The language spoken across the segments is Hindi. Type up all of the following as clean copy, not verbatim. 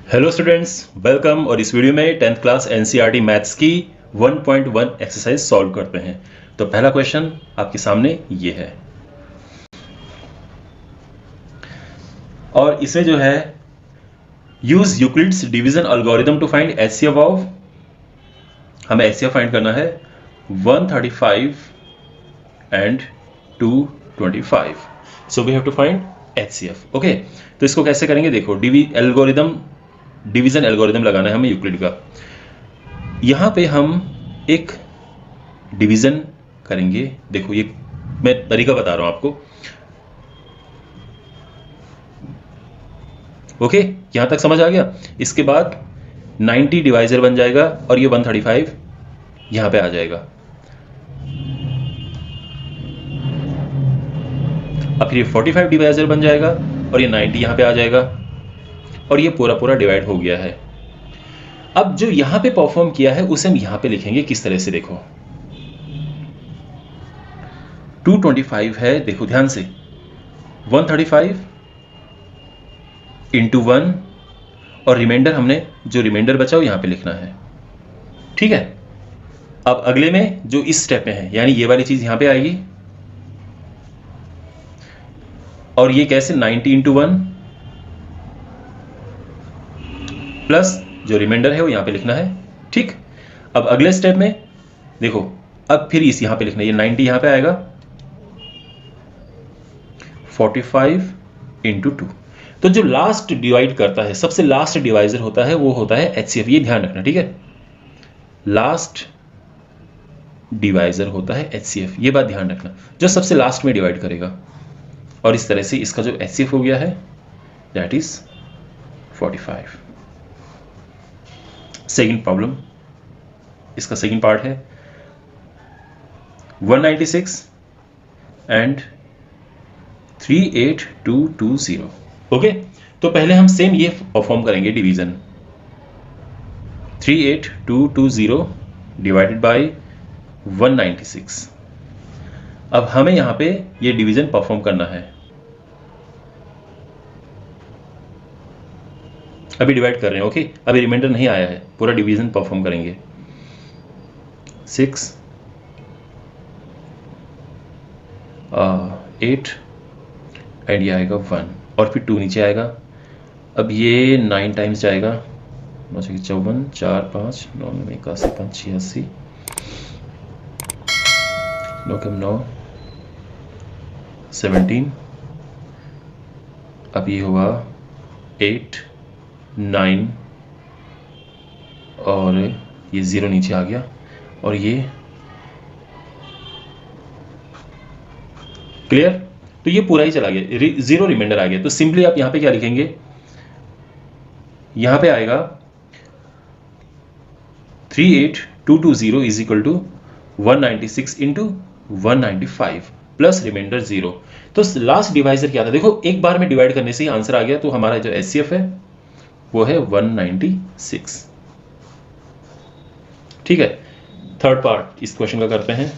Hello students, welcome. और इस वीडियो में 10th क्लास एनसीईआरटी मैथ्स की 1.1 एक्सरसाइज सॉल्व करते हैं। तो पहला क्वेश्चन आपके सामने ये है और इसमें जो है use Euclid's division algorithm to find HCF of, हमें एचसीएफ फाइंड करना है 135 and 225। So we have to find HCF. Okay, तो इसको कैसे करेंगे, देखो डिवीजन एल्गोरिथम लगाना है हमें यूक्लिड का। यहां पे हम एक डिवीजन करेंगे। देखो ये मैं तरीका बता रहा हूं आपको। ओके, यहां तक समझ आ गया। इसके बाद 90 डिवाइजर बन जाएगा और ये 135 यहां पे आ जाएगा। अब फिर ये 45 डिवाइजर बन जाएगा और ये 90 यहां पे आ जाएगा और ये पूरा डिवाइड हो गया है। अब जो यहां पे परफॉर्म किया है उसे हम यहां पे लिखेंगे किस तरह से, देखो 225 है, देखो ध्यान से 135 इंटू 1 और रिमाइंडर हमने जो रिमाइंडर बचा वो यहां पे लिखना है। ठीक है, अब अगले में जो इस स्टेप में है यानी ये वाली चीज यहां पे आएगी और ये कैसे 90 इंटू 1 प्लस जो रिमाइंडर है वो यहां पे लिखना है। ठीक, अब अगले स्टेप में देखो, अब फिर इस यहां पे लिखना है, ये 90 यहां पे आएगा 45 इंटू 2। तो जो लास्ट डिवाइड करता है, सबसे लास्ट डिवाइजर होता है वो होता है एचसीएफ। ये ध्यान रखना, ठीक है, लास्ट डिवाइजर होता है एचसीएफ, ये बात ध्यान रखना, जो सबसे लास्ट में डिवाइड करेगा। और इस तरह से इसका जो एचसीएफ हो गया है दैट इज 45। सेकंड प्रॉब्लम, इसका सेकंड पार्ट है 196 एंड 38220। ओके, तो पहले हम सेम ये परफॉर्म करेंगे डिवीजन। 38220 divided by 196। अब हमें यहां पे ये डिवीजन परफॉर्म करना है। अभी डिवाइड कर रहे हैं। ओके, अभी रिमाइंडर नहीं आया है, पूरा डिवीजन परफॉर्म करेंगे। 6 8 एंड ये आएगा 1 और फिर 2 नीचे आएगा। अब ये 9 टाइम्स जाएगा, 9 54 4 5 9 9 81 5 86 9 9 17। अब ये होगा 8 9 और ये 0 नीचे आ गया और ये क्लियर। तो ये पूरा ही चला गया, 0 रिमाइंडर आ गया। तो सिंपली आप यहां पे क्या लिखेंगे, यहां पे आएगा 38220 is equal to 196 into 195 plus remainder 0। तो लास्ट डिवाइजर क्या था, देखो एक बार में डिवाइड करने से ही आंसर आ गया। तो हमारा जो एचसीएफ है वो है 196। ठीक है, थर्ड पार्ट इस क्वेश्चन का करते हैं।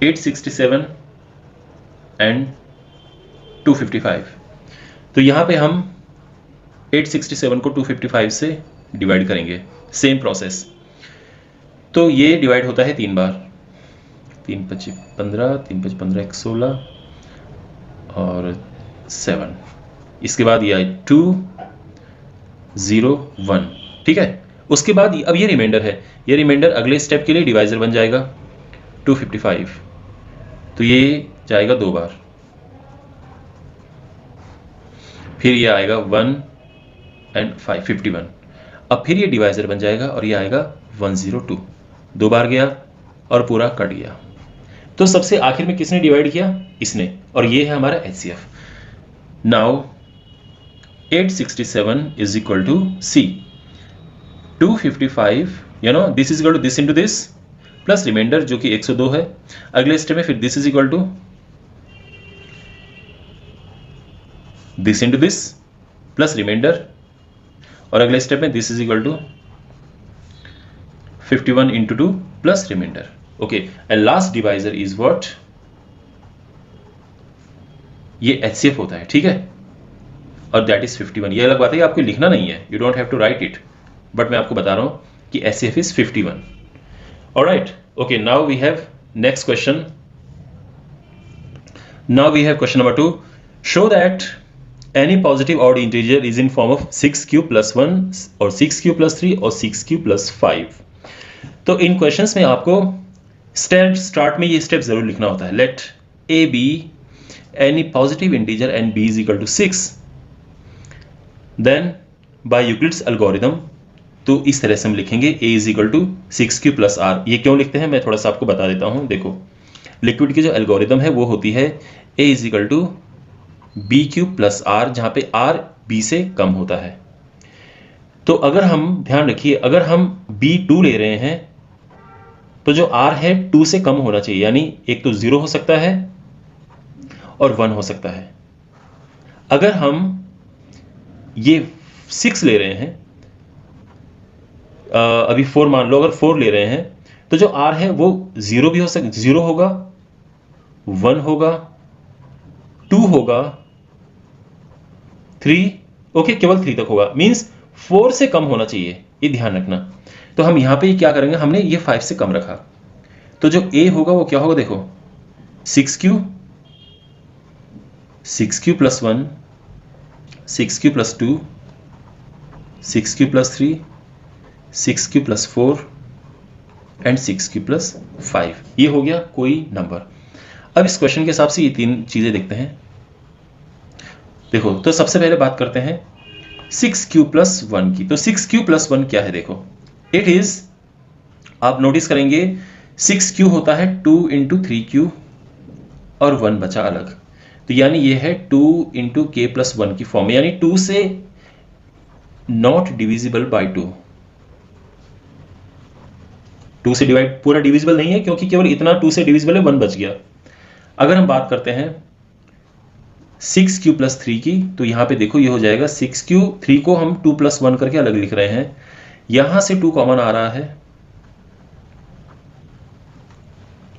$867 एंड 255। तो यहां पे हम 867 को 255 से डिवाइड करेंगे, सेम प्रोसेस। तो ये डिवाइड होता है 3 बार, 3 5 15 3 5 15 1 16 और 7। इसके बाद ये 2 0 1। ठीक है, उसके बाद अब ये रिमाइंडर है, ये रिमाइंडर अगले स्टेप के लिए डिवाइजर बन जाएगा 255। तो ये जाएगा 2 बार, फिर ये आएगा 1 एंड 5 51। अब फिर ये डिवाइजर बन जाएगा और ये आएगा 102। 2 बार गया और पूरा कट गया। तो सबसे आखिर में किसने डिवाइड किया, इसने, और ये है हमारा HCF. Now 867 is equal to C 255, you know this is equal to this into this plus remainder जो कि 102 है। अगले स्टेप में फिर this is equal to this into this plus remainder और अगले स्टेप में this is equal to 51 into 2 plus remainder. Okay, and last divisor is what ये HCF होता है, ठीक है, और दैट इज 51। ये अलग बात है, आपको लिखना नहीं है, you don't have to write it, but मैं आपको बता रहा हूँ कि HCF is 51। Alright, okay, now we have next question. Now we have question number 2, show that any positive odd integer is in form of 6q plus 1 और 6q plus 3 और 6q plus 5। तो इन क्वेश्चंस में आपको स्टार्ट में ये स्टेप जरूर लिखना होता है। Let a be any positive integer and b is equal to 6, then by Euclid's algorithm, तो इस तरह से हम लिखेंगे a is equal to 6q plus r। ये क्यों लिखते हैं मैं थोड़ा सा आपको बता देता हूं। देखो, लिक्विड की जो एल्गोरिदम है वो होती है a is equal to b cube plus r, जहां पे आर बी से कम होता है। तो अगर हम ध्यान रखिए, अगर हम B2 ले रहे हैं तो जो R है 2 से कम होना चाहिए, यानी एक तो 0 हो सकता है और 1 हो सकता है। अगर हम ये 6 ले रहे हैं, अभी 4 मान लो, अगर 4 ले रहे हैं तो जो R है वो 0 भी हो सकता, 0 होगा, 1 होगा, 2 होगा, 3, ओके, केवल 3 तक होगा, मींस 4 से कम होना चाहिए, ये ध्यान रखना। तो हम यहां पे क्या करेंगे, हमने ये 5 से कम रखा, तो जो a होगा वो क्या होगा, देखो 6q plus 1, 6q plus 2, 6q plus 3, 6q plus 4 and 6q plus 5। ये हो गया कोई नंबर। अब इस क्वेश्चन के हिसाब से ये 3 चीजें देखते हैं। देखो, तो सबसे पहले बात करते हैं 6q प्लस 1 की। तो 6q प्लस 1 क्या है, देखो, इट इज, आप नोटिस करेंगे 6q होता है 2 इंटू 3q और 1 बचा अलग, तो यानी ये है 2 इंटू k प्लस 1 की फॉर्म में, यानी 2 से नॉट डिविजिबल बाई 2। 2 से डिवाइड पूरा डिविजिबल नहीं है, क्योंकि केवल इतना 2 से डिविजिबल है, 1 बच गया। अगर हम बात करते हैं 6q प्लस 3 की, तो यहां पे देखो ये हो जाएगा 6q, 3 को हम 2 प्लस 1 करके अलग लिख रहे हैं, यहां से 2 कॉमन आ रहा है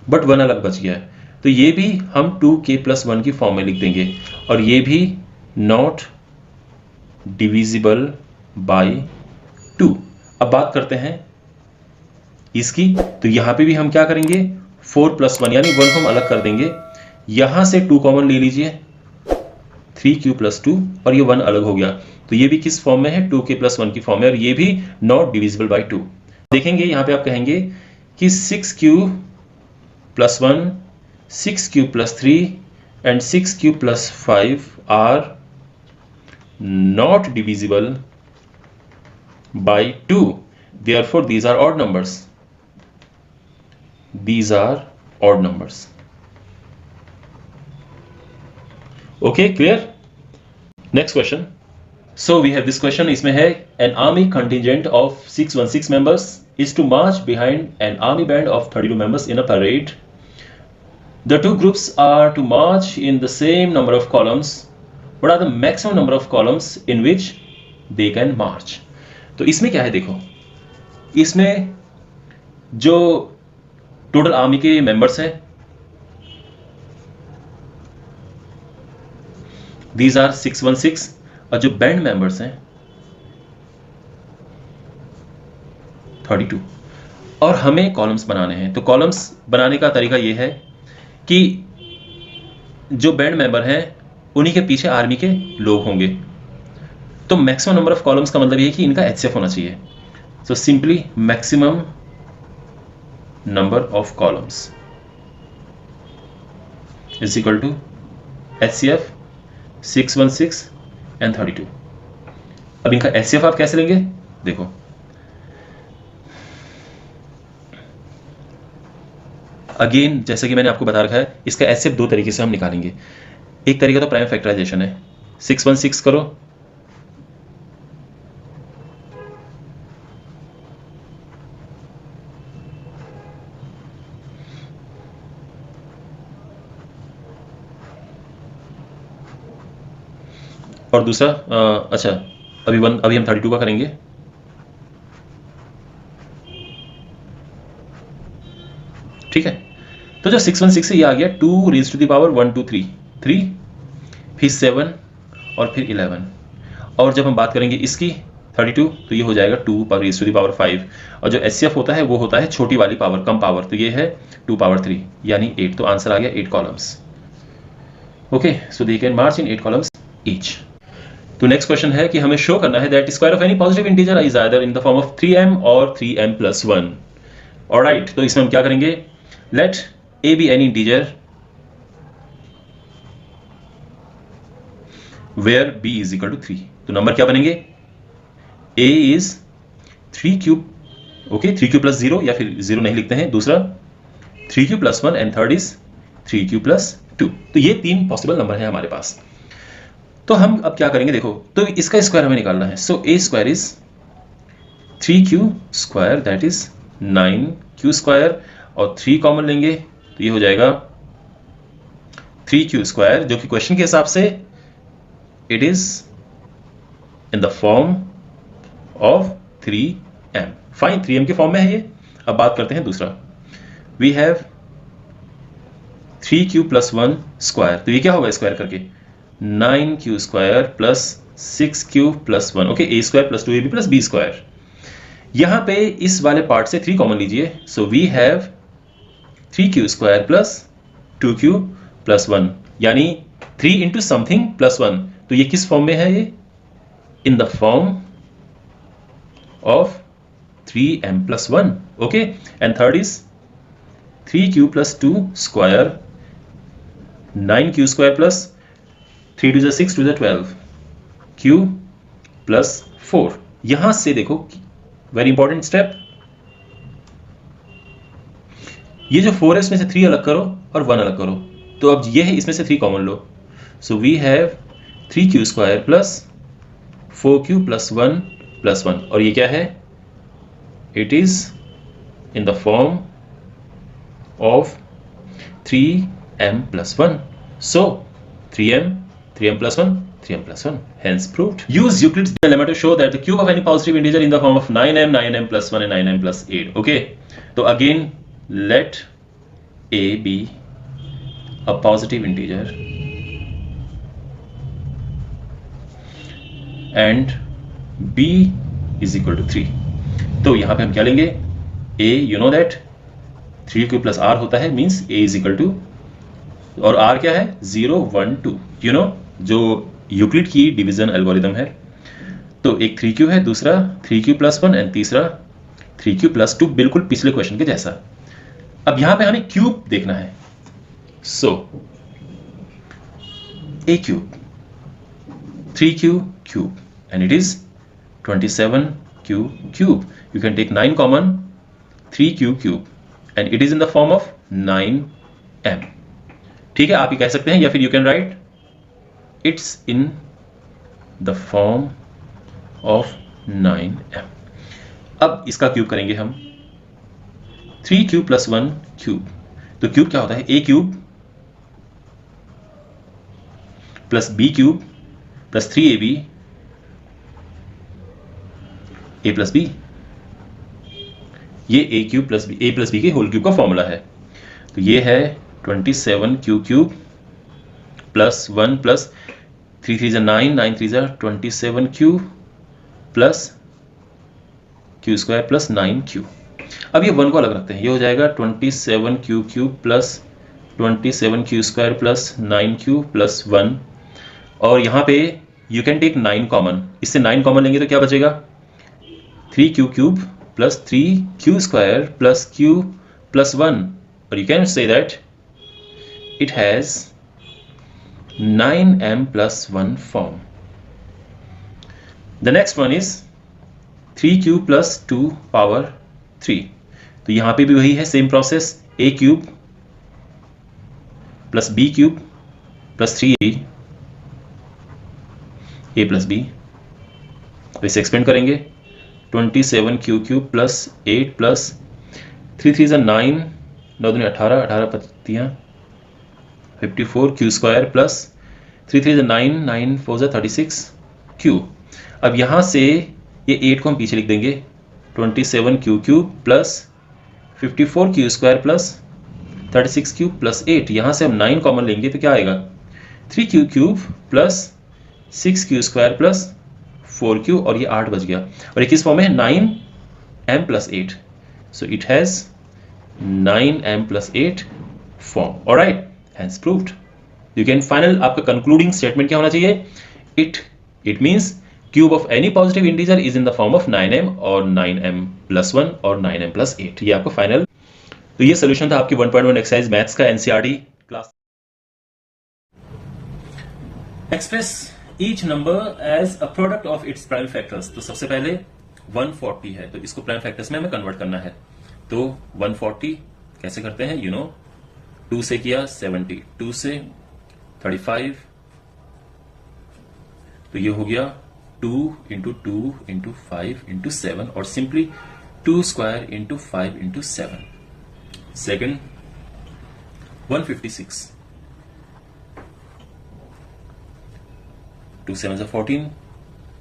बट 1 अलग बच गया है, तो ये भी हम 2k प्लस 1 की फॉर्म में लिख देंगे, और ये भी नॉट डिविजिबल बाय 2। अब बात करते हैं इसकी, तो यहां पे भी हम क्या करेंगे, 4 प्लस 1 यानी 1 हम अलग कर देंगे, यहां से 2 कॉमन ले लीजिए, 3q प्लस 2, और ये 1 अलग हो गया, तो ये भी किस फॉर्म में है, 2k प्लस 1 की फॉर्म में, और ये भी नॉट डिविजिबल बाय 2। देखेंगे यहां पे आप कहेंगे कि 6q plus 1, 6q plus 3 and 6q plus 5 are not divisible by 2, therefore these are odd numbers, these are odd numbers। Okay, clear? Next question. So we have this question, इसमें है an army contingent of 616 members is to march behind an army band of 32 members in a parade. The two groups are to march in the same number of columns. What are the maximum number of columns in which they can march? तो इसमें क्या है, देखो, इसमें जो टोटल आर्मी के मेंबर्स हैं, These are 616, और जो बैंड मेंबर्स हैं 32, और हमें कॉलम्स बनाने हैं। तो कॉलम्स बनाने का तरीका ये है कि जो बैंड मेंबर हैं उन्हीं के पीछे आर्मी के लोग होंगे, तो मैक्सिमम नंबर ऑफ कॉलम्स का मतलब ये है कि इनका HCF होना चाहिए। So simply maximum number of columns is equal to HCF 616 and 32। अब इनका HCF आप कैसे लेंगे, देखो, अगेन जैसे कि मैंने आपको बता रखा है, इसका HCF 2 तरीके से हम निकालेंगे। एक तरीका तो प्राइम फैक्टराइजेशन है, 616 करो, और दूसरा अच्छा, अभी हम 32 का करेंगे, ठीक है। तो जो 616 से ये आ गया 2 रेज़ टू द पावर 1 2 3, फिर 7 और फिर 11, और जब हम बात करेंगे इसकी 32 तो ये हो जाएगा 2 power e to the power 5, और जो HCF होता है वो होता है छोटी वाली पावर, कम पावर, तो ये है 2 पावर 3 यानी 8। तो आंसर आ गया 8 columns. Okay, so they can March in 8 columns each. तो नेक्स्ट क्वेश्चन है कि हमें शो करना है that square of any positive integer is either in the form of 3m और 3m प्लस 1। ऑलराइट, तो इसमें हम क्या करेंगे, let a be any integer where b is equal to 3। तो नंबर क्या बनेंगे, a is 3 cube, okay 3 cube plus 0, या फिर 0 नहीं लिखते हैं, दूसरा 3 cube plus 1 and third is 3 cube plus 2। तो ये 3 पॉसिबल नंबर है हमारे पास। तो हम अब क्या करेंगे, देखो, तो इसका स्क्वायर हमें निकालना है। So a square is 3q square that is 9q square, और 3 कॉमन लेंगे तो ये हो जाएगा 3q स्क्वायर, जो कि क्वेश्चन के हिसाब से it is in the form of 3m। Fine, 3m के फॉर्म में है ये। अब बात करते हैं दूसरा, we have 3q plus 1 square, तो ये क्या होगा स्क्वायर करके, 9q square plus 6q plus 1, okay, a square plus 2ab plus b square. यहां पे इस वाले पार्ट से 3 कॉमन लीजिए, so we have 3q square plus 2q plus 1, यानी 3 इंटू समथिंग प्लस 1। तो ये किस फॉर्म में है, ये in the form of 3m plus 1, okay, and third is 3q plus 2 square 9q square plus 3 to 6 to 12 q plus 4। यहां से देखो वेरी इंपॉर्टेंट स्टेप, ये जो 4 है इसमें से 3 अलग करो और 1 अलग करो, तो अब ये है इसमें से 3 कॉमन लो, so we have 3q square plus 4q plus 1 plus 1, और ये क्या है, it is in the form of 3m plus 1। So 3m plus 1, 3m plus 1, hence proved. Use Euclid's dilemma to show that the cube of any positive integer in the form of 9m, 9m plus 1 and 9m plus 8. Okay, so again let a be a positive integer and b is equal to 3. तो यहाँ पे हम क्या लेंगे, a you know that 3q plus r होता है, means a is equal to, और r क्या है 0 1 2, you know, जो यूक्लिड की डिवीजन एल्गोरिथम है। तो एक 3q है, दूसरा 3q प्लस 1 एंड तीसरा 3q प्लस 2, बिल्कुल पिछले क्वेश्चन के जैसा। अब यहां पे हमें क्यूब देखना है, so a cube 3q cube and it is 27q cube. You can take 9 common, 3q cube and it is in the form of 9m। ठीक है, आप ही कह सकते हैं, या फिर you can write it's in the form of 9m। अब इसका क्यूब करेंगे हम, 3q प्लस 1 क्यूब, तो क्यूब क्या होता है, a cube plus b cube plus 3ab a plus b, ये a cube plus b, a plus b के होल क्यूब का फॉर्मूला है। तो ये है 27q cube plus 1 plus 3 3 9, 9 3 27q plus q square plus 9q। अब ये 1 को अलग रखते हैं, ये हो जाएगा 27q cube plus 27q square plus 9q plus 1, और यहाँ पे यू कैन टेक 9 कॉमन, इससे 9 कॉमन लेंगे तो क्या बचेगा, 3q cube plus 3q square plus q plus 1, और you can say that it has 9m plus 1 form. The next one is 3q plus 2 power 3. तो यहां पे भी वही है, same process, a cube plus b cube plus 3ab a plus b, तो इसे एक्सपेंड करेंगे 27q क्यूब प्लस 8 प्लस 3 3 9, 9 दूनी 18, 18 पत्तियां 54q स्क्वायर प्लस 3 3 9, 9 4 36q। अब यहाँ से ये 8 को हम पीछे लिख देंगे, 27q cube plus 54q square plus 36q plus 8। यहाँ से हम 9 कॉमन लेंगे तो क्या आएगा, 3q cube plus 6q square plus 4q और ये 8 बच गया और ये किस फॉर्म है 9m plus 8 so it has 9m plus 8 form alright has proved you can final आपका कंक्लूडिंग स्टेटमेंट क्या होना चाहिए it means cube of any positive integer is in the form of 9m और 9m प्लस 1 और 9m प्लस 8 ये आपका फाइनल तो ये सोल्यूशन था आपकी 1.1 एक्सरसाइज मैथ्स का NCERT class express each number as a product of its prime factors तो सबसे पहले 140 है तो इसको प्राइम फैक्टर्स में हमें कन्वर्ट करना है तो 140 कैसे करते हैं 2 से किया 70 2 से 35 तो ये हो गया 2 इंटू 2 इंटू 5 इंटू 7 और simply 2 square into 5 into 7 second 156 2 7 14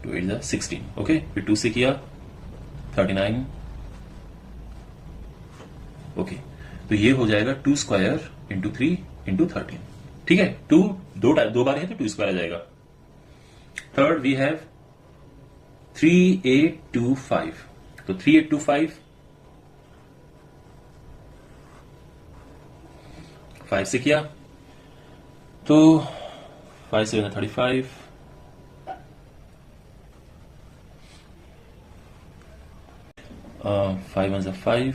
2 8 16 okay फिर 2 से किया 39 ओके तो ये हो जाएगा 2 स्क्वायर इंटू 3 इंटू 13 ठीक है 2 दो बार है तो 2 स्क्वायर आ जाएगा थर्ड वी हैव 3825 तो 3825 5 से किया तो 5 से 35 5 1 5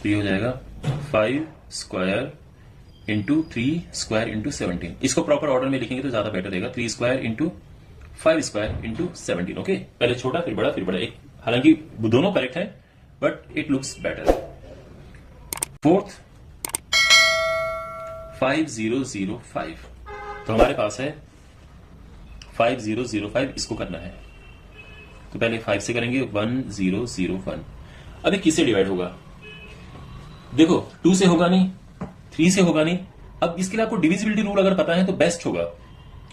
तो ये हो जाएगा 5 स्क्वायर इंटू 3 स्क्वायर इंटू 17 इसको प्रॉपर ऑर्डर में लिखेंगे तो ज्यादा बेटर रहेगा 3 square into 5 square into 17 okay पहले छोटा फिर बड़ा एक हालांकि दोनों करेक्ट है but it looks better fourth 5005 तो हमारे पास है 5005 इसको करना है तो पहले 5 से करेंगे 1001 अभी किससे डिवाइड होगा देखो 2 से होगा नहीं 3 से होगा नहीं अब इसके लिए आपको डिविजिबिलिटी रूल अगर पता है तो बेस्ट होगा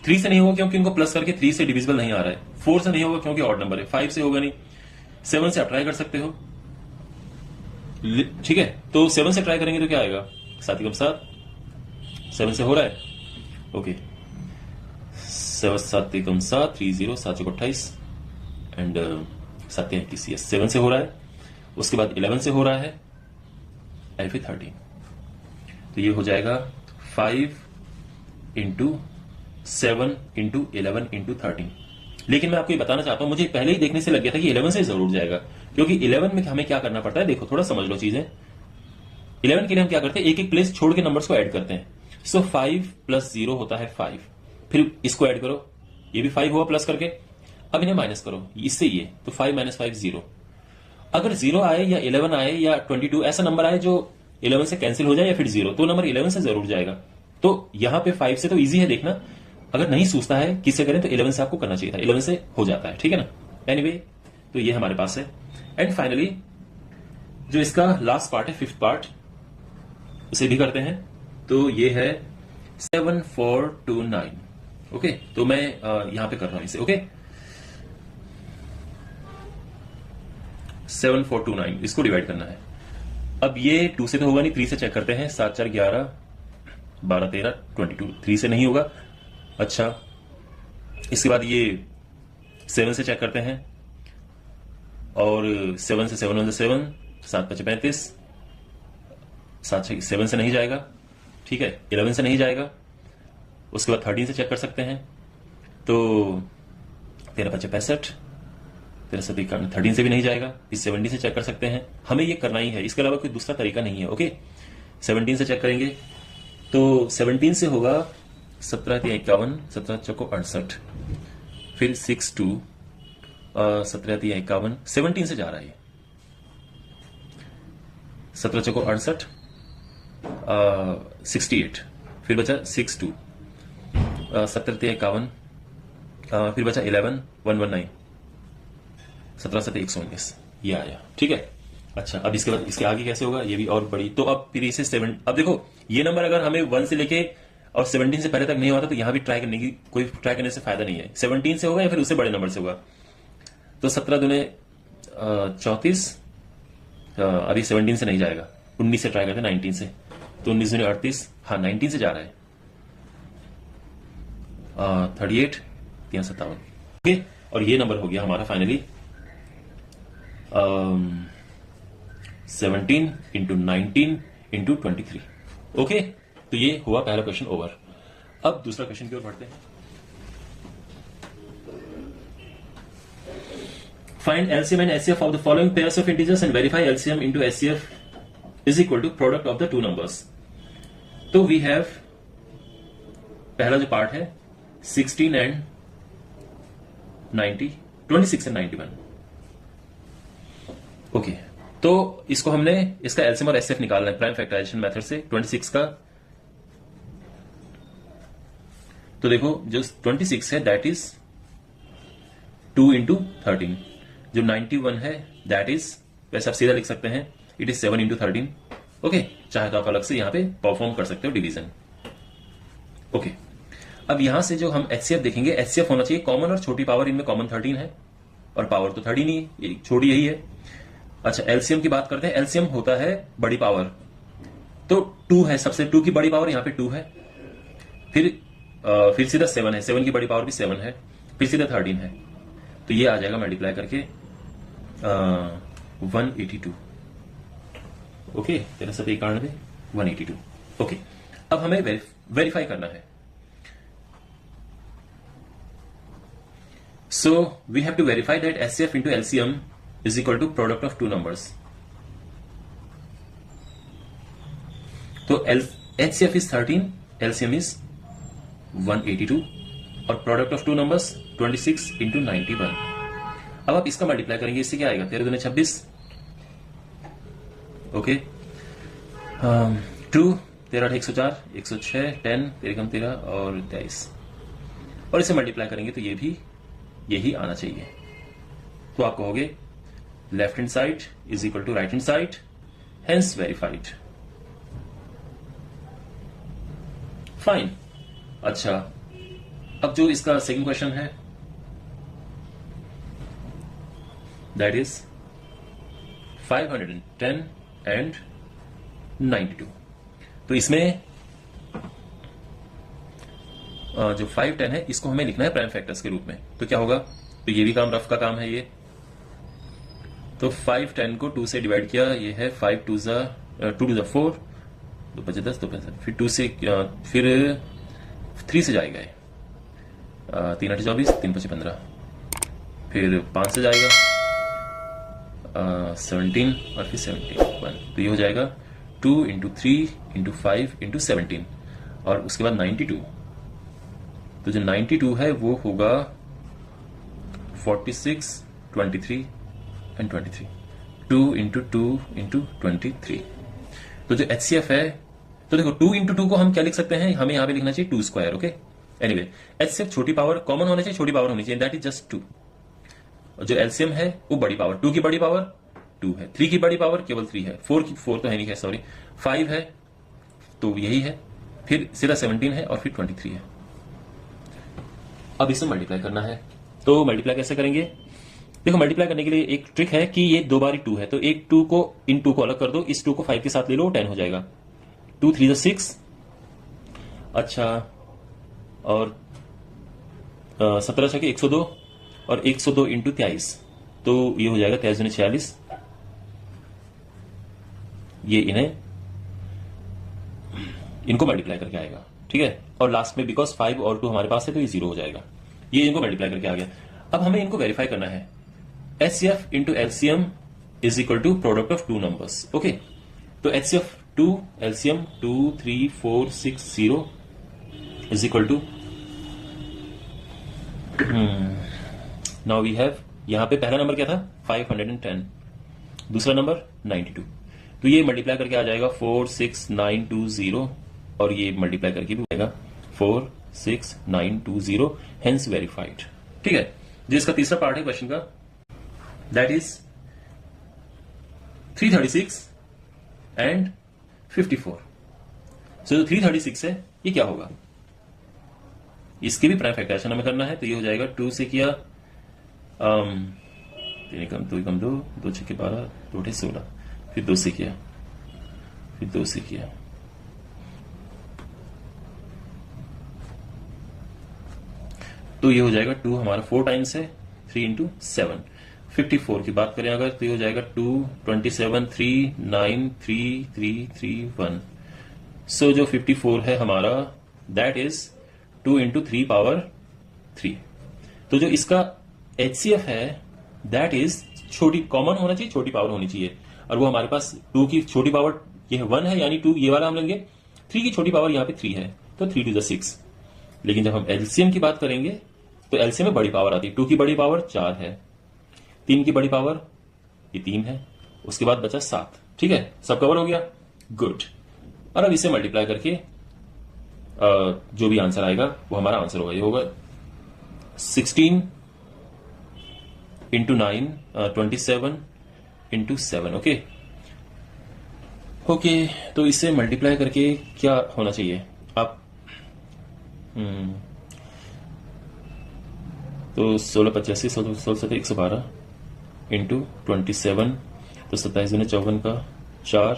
3 से नहीं होगा क्योंकि इनको प्लस करके 3 से डिविजिबल नहीं आ रहा है 4 से नहीं होगा क्योंकि ऑड नंबर है 5 से होगा नहीं 7 से आप ट्राई कर सकते हो ठीक है तो 7 से ट्राई करेंगे तो क्या आएगा 7 कम 7 7 से हो रहा है ओके 7 कम 7 30 7 28 एंड 7 21 7 से हो रहा है उसके बाद 11 से हो रहा है एंड फिर 13 तो ये हो जाएगा 5 इंटू 7 इंटू 11 इंटू 13 लेकिन मैं आपको ये बताना चाहता हूं मुझे पहले ही देखने से लग गया था कि 11 से जरूर जाएगा क्योंकि 11 में हमें क्या करना पड़ता है देखो थोड़ा समझ लो चीजें 11 के लिए हम क्या करते हैं एक एक प्लेस छोड़ के नंबर्स को ऐड करते हैं सो 5 प्लस 0 होता है 5 फिर इसको ऐड करो ये भी 5 हुआ प्लस करके अब इन्हें माइनस करो इससे ये तो 5 माइनस 5 0 अगर 0 आए या 11 आए या 22 ऐसा नंबर आए जो 11 से कैंसिल हो जाए या फिर 0 तो नंबर 11 से जरूर जाएगा तो यहां पे 5 से तो इजी है देखना अगर नहीं सूझता है किससे करें तो 11 से आपको करना चाहिए था 11 से हो जाता है ठीक है ना एनीवे तो ये हमारे पास है एंड फाइनली जो इसका लास्ट पार्ट है फिफ्थ पार्ट उसे भी करते हैं तो ये है 7429 ओके तो मैं यहां पे कर रहा हूं इसे ओके 7429 इसको डिवाइड करना है अब ये 2 से तो होगा नहीं 3 से चेक करते हैं 7 4 11 12 13 22 3 से नहीं होगा अच्छा इसके बाद ये 7 से चेक करते हैं और 7 से 7 7 7 5 35 7 7 से नहीं जाएगा ठीक है 11 से नहीं जाएगा उसके बाद 13 से चेक कर सकते हैं तो 13 5 65 13 से भी नहीं जाएगा इस 70 से चेक कर सकते हैं हमें ये करना ही है इसके अलावा कोई दूसरा तरीका नहीं है ओके 17 से चेक करेंगे तो 17 से होगा 17 51 17 चौको 68 फिर 6 2 17 51 17 से जा रहा है 17 चौको 68 68 फिर बचा 6 2 17 51 फिर बचा 11 119 17 7 119 ये आया ठीक है अच्छा अब इसके बाद इसके आगे कैसे होगा ये भी और बड़ी तो अब फिर इसे 7 अब देखो ये नंबर अगर हमें 1 से लेके और 17 से पहले तक नहीं होता तो यहां भी ट्राई करने से फायदा नहीं है 17 से होगा या फिर उससे बड़े नंबर से होगा तो 17 दूने 34, अभी 17 से नहीं जाएगा, 19 से ट्राई करते हैं, 19 से। तो 19 दूने 38, हाँ 19 से जा रहा है। 38, 57, ओके। और ये नंबर हो गया हमारा फाइनली 17 इंटू 19 इंटू 23, ओके। तो ये हुआ पहला क्वेश्चन ओवर। अब दूसरा क्वेश्चन की ओर बढ़ते हैं। Find LCM and HCF of the following pairs of integers and verify LCM into HCF is equal to product of the two numbers. तो we have पहला जो पार्ट है 16 and 90, 26 and 91, ओके। तो इसको हमने इसका एलसीएम और एचसीएफ निकालना है प्राइम फैक्टराइजेशन मेथड से 26 का। तो देखो जो 26 है दैट इज 2 इंटू 13, जो 91 है दैट इज, वैसे आप सीधा लिख सकते हैं, इट इज 7 इंटू 13, ओके। चाहे तो आप अलग से यहां पे परफॉर्म कर सकते हो डिवीजन, ओके। अब यहां से जो हम एचसीएफ देखेंगे, एचसीएफ होना चाहिए कॉमन और छोटी पावर, इनमें कॉमन 13 है और पावर तो 13 नहीं है, छोटी यही है। अच्छा एलसीएम की बात करते हैं, एलसीएम होता है बड़ी पावर, तो 2 है सबसे, 2 की बड़ी पावर यहां पे 2 है, फिर सीधा 7 है, 7 की बड़ी पावर भी 7 है, फिर सीधा 13 है, तो ये आ जाएगा मल्टीप्लाई करके 182, ओके। 1391 182, ओके। अब हमें वेरीफाई करना है, so we have to verify that HCF into LCM is equal to product of two numbers. तो HCF is 13, LCM is 182 और product of two numbers 26 into 91। अब आप इसका मल्टीप्लाई करेंगे, इससे क्या आएगा, 13 दूने 26, ओके। 2 13 104, 106, 10 13 कम 13 और 23, और इसे मल्टीप्लाई करेंगे तो ये भी यही आना चाहिए। तो आप कहोगे left hand side is equal to right hand side, hence verified, fine. अच्छा अब जो इसका सेकंड क्वेश्चन है दैट इज 510 एंड 92। तो इसमें जो 510 है इसको हमें लिखना है प्राइम फैक्टर्स के रूप में, तो क्या होगा, तो ये भी काम रफ का काम है ये। तो 510 को 2 से डिवाइड किया, ये है 5 2 ज़ा 4, 2 5 10, 2 5 फिर 2 से फिर 3 से जाएगा ये 3 8 24, 3 5 15, फिर 5 से जाएगा 17 और फिर 17 1, तो ये हो जाएगा 2 इंटू 3 इंटू 5 इंटू 17 और उसके बाद 92। तो जो 92 है वो होगा 46 23 एंड 23, 2 इंटू 2 इंटू 23। तो जो HCF है, तो देखो 2 इंटू 2 को हम क्या लिख सकते हैं, हमें यहां पे लिखना चाहिए 2 स्क्वायर, ओके। एनीवे HCF छोटी पावर कॉमन होना चाहिए, छोटी पावर होनी चाहिए, दैट इज जस्ट 2। और जो LCM है वो बड़ी पावर, 2 की बड़ी पावर 2 है, 3 की बड़ी पावर केवल 3 है, 4 तो है नहीं है, सॉरी 5 है, तो यही है, फिर सीधा 17 है और फिर 23 है। अब इसे मल्टीप्लाई करना है, तो मल्टीप्लाई कैसे करेंगे, देखो मल्टीप्लाई करने के लिए एक ट्रिक है कि ये 2 बारी 2 है, तो एक 2 को इन 2 को अलग कर दो, इस 2 को 5 के साथ ले लो, 10 हो जाएगा, 2 3 6। अच्छा और 17 6 102 और 102 इंटू 23, तो ये हो जाएगा 23 46, ये इनको मल्टीप्लाई करके आएगा, ठीक है। और लास्ट में बिकॉज 5 और 2 हमारे पास है तो ये 0 हो जाएगा, ये इनको मल्टीप्लाई करके आ गया। अब हमें इनको वेरीफाई करना है, HCF into LCM is equal to product of 2 numbers, okay. तो HCF 2 LCM 2 3 4 6 0 is equal to, now we have, यहां पे पहला नंबर क्या था 510, दूसरा नंबर 92, तो ये मल्टीप्लाई करके आ जाएगा 4 6 9 2 0 और ये मल्टीप्लाई करके भी आएगा 4 6 9 2 0, हेंस वेरीफाइड, ठीक है। जिसका तीसरा पार्ट है क्वेश्चन का दैट इज 336 एंड 54। सो जो 336 है ये क्या होगा, इसकी भी प्राइम फैक्टराइजेशन हमें करना है, तो ये हो जाएगा 2 से किया तीन कम दो कम दो, दो छक्के 12, दो अठे 16, फिर 2 से किया, फिर 2 से किया, तो ये हो जाएगा 2 हमारा 4 टाइम्स है, 3 इंटू 7। 54 की बात करें अगर तो ये हो जाएगा 2, 27, 3, 9, 3, 3, 3, 1। सो जो 54 है हमारा दैट इज 2 इंटू 3 पावर 3। तो जो इसका HCF है दैट इज छोटी कॉमन होना चाहिए, छोटी पावर होनी चाहिए, और वो हमारे पास 2 की छोटी पावर ये 1 है, यानी 2 ये वाला हम लेंगे, 3 की छोटी पावर यहाँ पे 3 है, तो 3 to the 6। लेकिन जब हम LCM की बात करेंगे तो LCM में बड़ी पावर आती है, 2 की बड़ी पावर 4 है, 3 की बड़ी पावर ये 3 है, उसके बाद बचा 7। ठीक है, सब कवर हो गया, गुड। और अब इसे मल्टीप्लाई करके जो भी आंसर आएगा वो हमारा आंसर होगा, ये होगा 16 इंटू 9, 27 इंटू 7। ओके ओके, तो इसे मल्टीप्लाई करके क्या होना चाहिए आप तो 16 85 16 7 112 इंटू 27, तो 27 दूनी 54 का 4,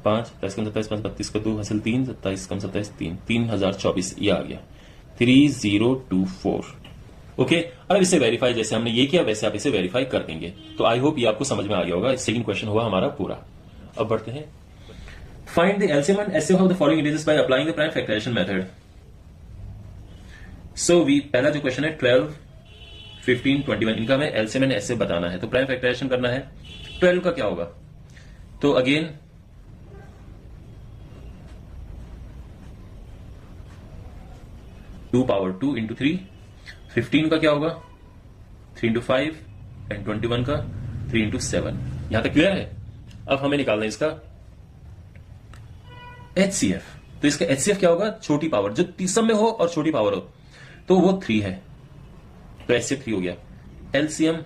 5 27 कम 27 5 32 का 2 हासिल 3, 27 कम 27 3, 3024 ये आ गया 3024। ओके, अब इसे वेरीफाई जैसे हमने ये किया वैसे आप इसे वेरीफाई कर देंगे। तो आई होप ये आपको समझ में आ गया होगा। सेकंड क्वेश्चन हुआ हमारा पूरा। अब बढ़ते हैं, find the LCM and HCF of the following integers by applying the prime factorisation method. So we पहला जो क्वेश्चन है 12, 15, 21 इनका हमें एलसीएम एंड एचसीएफ बताना है, तो प्राइम फैक्टराइजेशन करना है। 12 का क्या होगा, तो अगेन 2 पावर 2 इंटू 3। 15 का क्या होगा 3 इंटू 5 एंड 21 का 3 इंटू 7। यहां तक क्लियर है। अब हमें निकालना है इसका एचसीएफ। तो इसका एचसीएफ क्या होगा, छोटी पावर जो सब में हो और छोटी पावर हो, तो वो 3 है, तो एचसीएफ 3 हो गया। एलसीएम,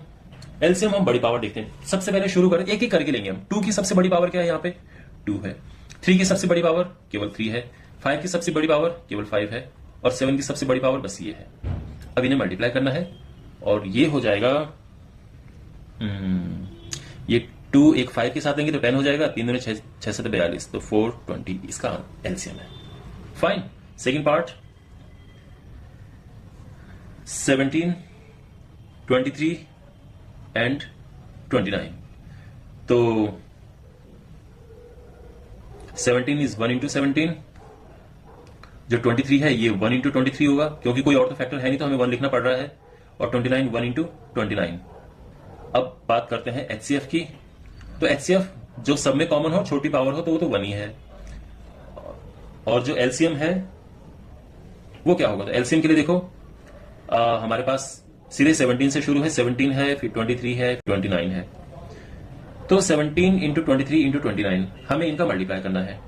एलसीएम हम बड़ी पावर देखते हैं। सबसे पहले शुरू करें, एक एक करके लेंगे हम। 2 की सबसे बड़ी पावर क्या है, यहां पे 2 है। 3 की सबसे बड़ी पावर केवल 3 है। 5 की सबसे बड़ी पावर केवल 5 है, और 7 की सबसे बड़ी पावर बस ये है। अब इन्हें मल्टीप्लाई करना है और ये हो जाएगा ये 2 एक 5 के साथ देंगे तो 10 हो जाएगा, 3 दूनी 6 7 42, तो 420 इसका एलसीएम है। फाइन। Second part 17, 23 and 29। तो 17 इज 1 इंटू 17, जो 23 है ये 1 इंटू 23 होगा, क्योंकि कोई और तो फैक्टर है नहीं तो हमें 1 लिखना पड़ रहा है, और 29 1 इंटू 29। अब बात करते हैं एचसीएफ की। तो एचसीएफ जो सब में कॉमन हो, छोटी पावर हो, तो वो तो 1 ही है। और जो एलसीएम है वो क्या होगा, तो एलसीएम के लिए देखो हमारे पास सीधे 17 से शुरू है, 17 है, फिर 23 है, 29 है। तो 17 इंटू 23 इंटू 29 हमें इनका मल्टीप्लाई करना है।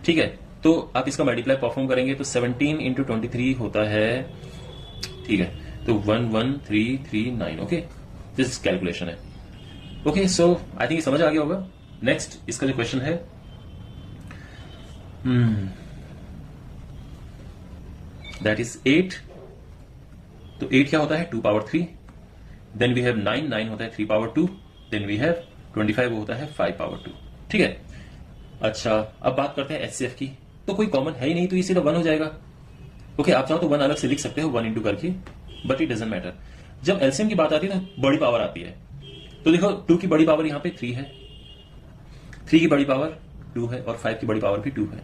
ठीक है, तो आप इसका मल्टीप्लाई परफॉर्म करेंगे तो 17 इंटू 23 होता है, ठीक है, तो 11339। ओके, दिस कैलकुलेशन है। ओके, सो आई थिंक समझ आ गया होगा। नेक्स्ट इसका जो क्वेश्चन है दैट इज 8। तो 8 क्या होता है 2 पावर 3, देन वी हैव 9, 9 होता है 3 पावर 2, देन वी हैव 25 वो होता है 5 पावर 2। ठीक है, अच्छा अब बात करते हैं एचसीएफ की। तो कोई कॉमन है ही नहीं, तो ये सीधा 1 हो जाएगा। ओके, आप चाहो तो 1 अलग से लिख सकते हो 1 इंटू करके, बट इट डजंट मैटर। जब एलसीएम की बात आती है तो बड़ी पावर आती है। तो देखो 2 की बड़ी पावर यहां पे 3 है, 3 की बड़ी पावर 2 है, और 5 की बड़ी पावर भी 2 है।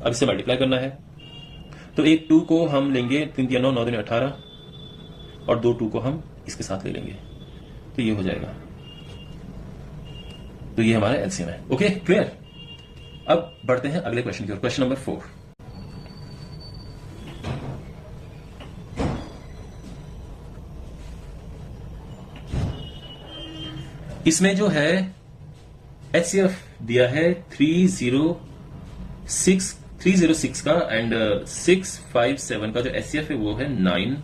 अब इसे मल्टीप्लाई करना है, तो एक 2 को हम लेंगे 3 3 9 9 3 18, और 2 2 को हम इसके साथ ले लेंगे, तो ये हो जाएगा। तो ये हमारा एलसीएम है। Okay, clear. अब बढ़ते हैं अगले क्वेश्चन की ओर, क्वेश्चन नंबर 4। इसमें जो है एचसीएफ दिया है 306 का, एंड 657 का जो एचसीएफ है वो है 9,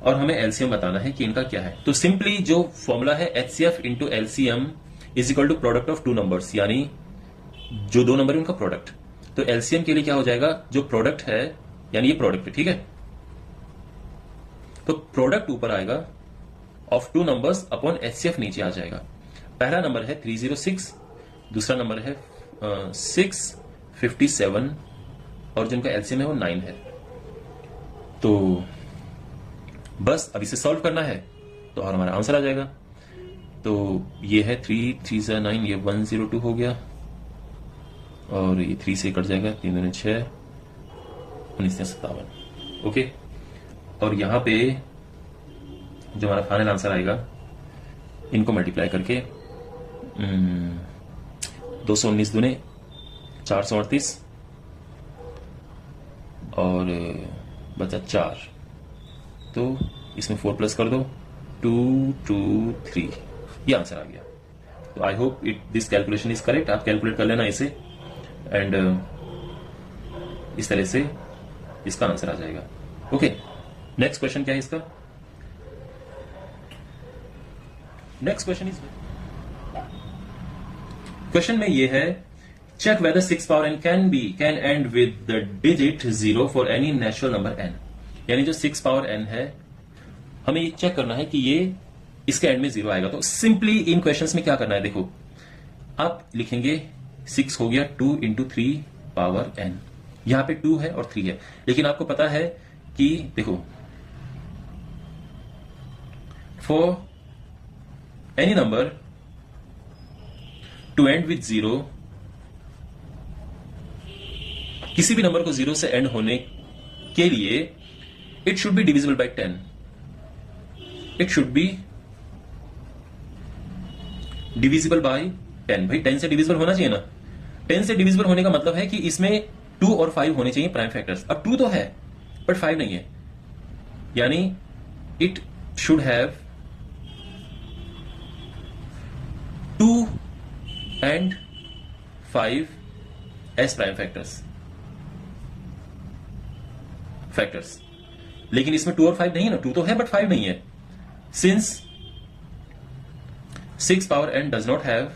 और हमें एलसीएम बताना है कि इनका क्या है। तो सिंपली जो फॉर्मूला है HCF into LCM is equal to product of 2 numbers, यानी जो 2 नंबर है उनका प्रोडक्ट। तो एलसीएम के लिए क्या हो जाएगा, जो प्रोडक्ट है यानी ये प्रोडक्ट है, ठीक है, तो प्रोडक्ट ऊपर आएगा of two numbers upon HCF नीचे आ जाएगा। पहला नंबर है 306, दूसरा नंबर है 657 और जिनका एलसीएम है वो 9 है। तो बस अब इसे सॉल्व करना है तो और हमारा आंसर आ जाएगा। तो ये है 3 3 9, ये 102 हो गया और ये 3 से कट जाएगा, 3 दूनी 6, 19 57। ओके, और यहां पे जो हमारा फाइनल आंसर आएगा इनको मल्टीप्लाई करके 219 दूने 438 और बचा 4, तो इसमें 4 प्लस कर दो 2 2 3, ये आंसर आ गया। तो I hope this calculation is correct. आप कैलकुलेट कर लेना इसे एंड इस तरह से इसका आंसर आ जाएगा। ओके, नेक्स्ट क्वेश्चन क्या है इसका? नेक्स्ट क्वेश्चन इज, क्वेश्चन में ये है check whether 6 power n can end with the digit 0 for any natural number n। यानी जो 6 पावर n है हमें ये चेक करना है कि ये इसके एंड में 0 आएगा। तो सिंपली इन क्वेश्चंस में क्या करना है, देखो आप लिखेंगे 6 हो गया 2 इंटू 3 पावर n, यहां पे 2 है और 3 है, लेकिन आपको पता है कि देखो for any number two and with 0, किसी भी नंबर को 0 से एंड होने के लिए it should be divisible by 10। It should be divisible by 10। भाई 10 से डिविजिबल होना चाहिए ना। 10 से डिविजिबल होने का मतलब है कि इसमें 2 और 5 होने चाहिए प्राइम फैक्टर्स। अब 2 तो है बट 5 नहीं है, यानी it should have 2 and 5 as prime factors। लेकिन इसमें 2 और 5 नहीं है ना, 2 तो है बट 5 नहीं है। Since 6 power n does not have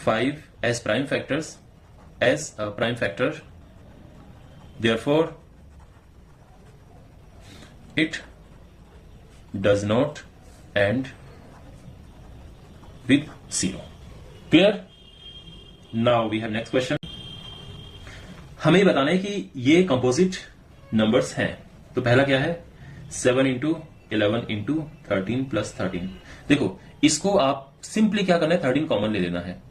5 as prime factors as a prime factor, therefore it does not end with 0। Clear? Now we have next question। हमें बताना है कि ये कंपोजिट नंबर्स हैं। तो पहला क्या है 7 इंटू 11 इंटू 13 प्लस 13। देखो इसको आप सिंपली क्या करना है, 13 कॉमन ले लेना है।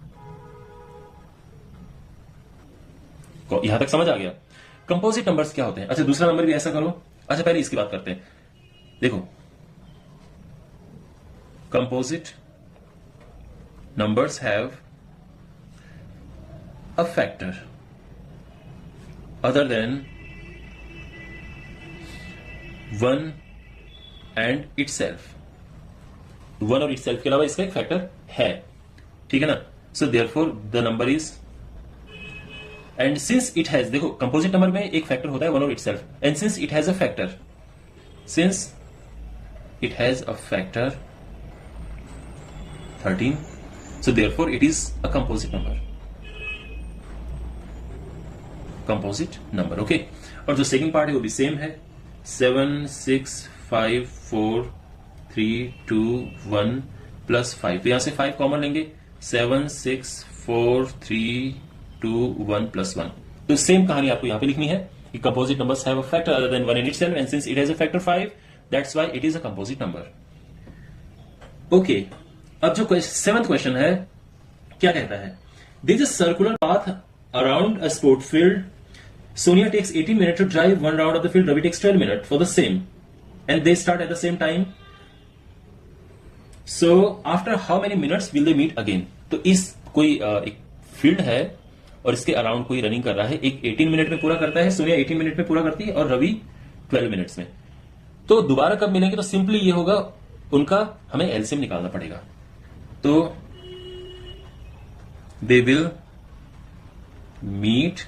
यहां तक समझ आ गया? कंपोजिट नंबर्स क्या होते हैं? अच्छा दूसरा नंबर भी ऐसा करो। अच्छा पहले इसकी बात करते हैं। देखो composite numbers have a factor other than 1 and itself। 1 और itself के अलावा इसका एक फैक्टर है, ठीक है ना। सो therefore the number is, and since it has, देखो कंपोजिट नंबर में एक फैक्टर होता है 1 और itself, and since it has a factor, since it has a factor 13, so therefore it is a composite number। composite number, okay। और जो सेकंड पार्ट है वो भी सेम है, 7 6 5 4 3 2 1 प्लस 5। तो यहां से 5 कॉमन लेंगे, 7 6 4 3 2 1 प्लस 1। तो सेम कहानी आपको यहां पे लिखनी है कि composite numbers have a factor other than 1 in itself, and since it has a factor 5, that's why it is a composite number. Okay, अब जो 7th क्वेश्चन है क्या कहता है, there is a circular path around a sport field. Sonia takes 18 minute to drive one round of the field, Ravi takes 12 minute for the same, and they start at the same time. So after how many minutes will they meet again. तो इस कोई एक फील्ड है और इसके अराउंड कोई रनिंग कर रहा है, एक 18 मिनट में पूरा करता है, सोनिया 18 मिनट में पूरा करती है और रवि 12 मिनट्स में। तो दोबारा कब मिलेंगे, तो सिंपली ये होगा उनका हमें एलसीएम निकालना पड़ेगा। तो they will meet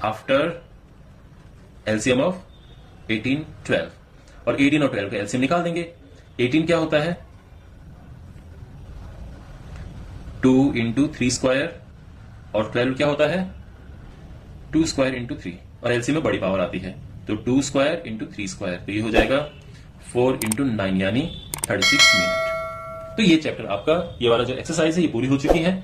after LCM of 18 12, और 18 और 12 का एलसीएम निकाल देंगे। 18 क्या होता है 2 इंटू 3 स्क्वायर, और 12 क्या होता है 2 स्क्वायर इंटू 3, और एलसीएम में बड़ी पावर आती है, तो 2 स्क्वायर इंटू 3 स्क्वायर, तो ये हो जाएगा 4 इंटू 9 यानी 36 मिनट। तो ये चैप्टर आपका, ये वाला जो एक्सरसाइज है ये पूरी हो चुकी है।